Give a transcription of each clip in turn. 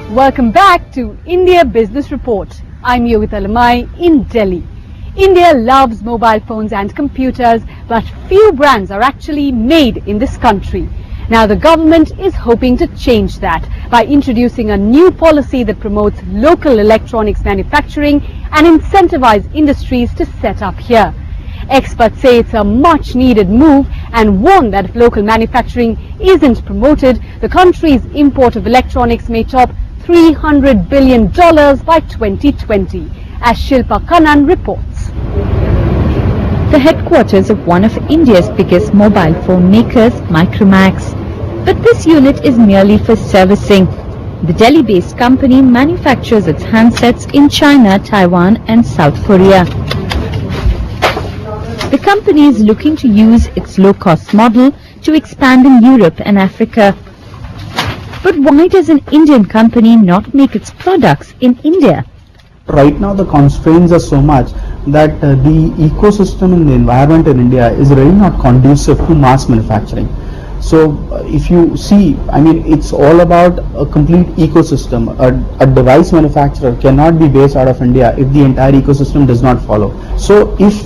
Welcome back to India Business Report. I'm Yogita Lamai in Delhi. India loves mobile phones and computers, but few brands are actually made in this country. Now the government is hoping to change that by introducing a new policy that promotes local electronics manufacturing and incentivize industries to set up here. Experts say it's a much needed move and warn that if local manufacturing isn't promoted, the country's import of electronics may top $300 billion by 2020, as Shilpa Kannan reports. The headquarters of one of India's biggest mobile phone makers, Micromax. But this unit is merely for servicing. The Delhi-based company manufactures its handsets in China, Taiwan and South Korea. The company is looking to use its low-cost model to expand in Europe and Africa. But why does an Indian company not make its products in India? Right now the constraints are so much that the ecosystem and the environment in India is really not conducive to mass manufacturing. So if you see, I mean, it's all about a complete ecosystem. A device manufacturer cannot be based out of India if the entire ecosystem does not follow. So if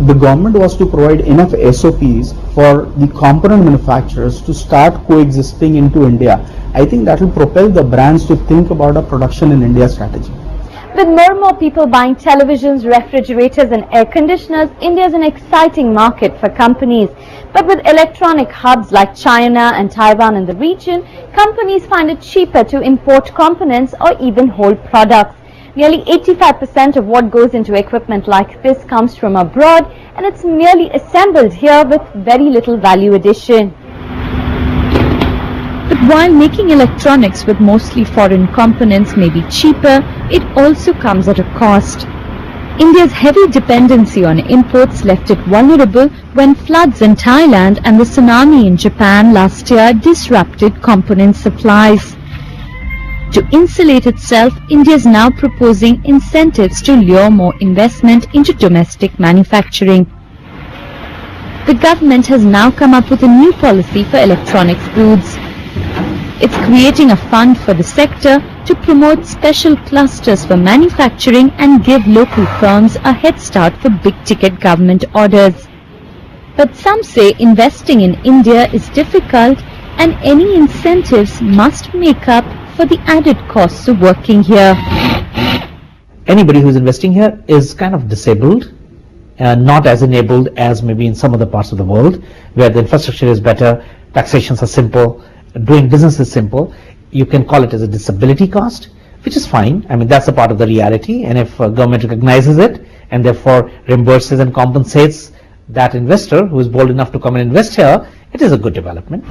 the government was to provide enough SOPs for the component manufacturers to start coexisting into India, I think that will propel the brands to think about a production in India strategy. With more and more people buying televisions, refrigerators and air conditioners, India is an exciting market for companies. But with electronic hubs like China and Taiwan in the region, companies find it cheaper to import components or even whole products. Nearly 85% of what goes into equipment like this comes from abroad, and it's merely assembled here with very little value addition. But while making electronics with mostly foreign components may be cheaper, it also comes at a cost. India's heavy dependency on imports left it vulnerable when floods in Thailand and the tsunami in Japan last year disrupted component supplies. To insulate itself, India is now proposing incentives to lure more investment into domestic manufacturing. The government has now come up with a new policy for electronics goods. It's creating a fund for the sector to promote special clusters for manufacturing and give local firms a head start for big-ticket government orders. But some say investing in India is difficult and any incentives must make up for the added costs of working here. Anybody who's investing here is kind of disabled, not as enabled as maybe in some other parts of the world where the infrastructure is better, taxations are simple, doing business is simple. You can call it as a disability cost, which is fine. I mean, that's a part of the reality, and if government recognizes it and therefore reimburses and compensates that investor who is bold enough to come and invest here, it is a good development.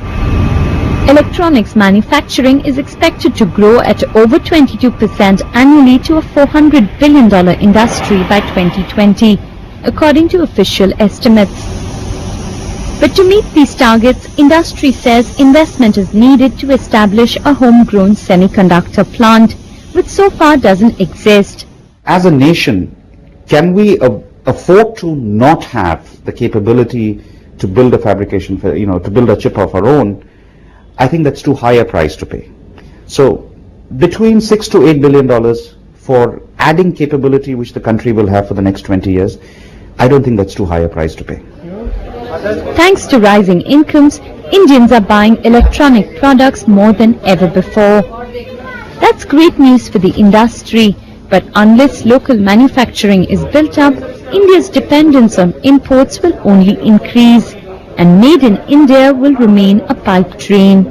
Electronics manufacturing is expected to grow at over 22% annually to a $400 billion industry by 2020, according to official estimates. But to meet these targets, industry says investment is needed to establish a homegrown semiconductor plant, which so far doesn't exist. As a nation, can we afford to not have the capability to build a fabrication, to build a chip of our own? I think that's too high a price to pay. So between $6 to $8 billion for adding capability which the country will have for the next 20 years, I don't think that's too high a price to pay. Thanks to rising incomes, Indians are buying electronic products more than ever before. That's great news for the industry, but unless local manufacturing is built up, India's dependence on imports will only increase, and Made in India will remain a pipe dream.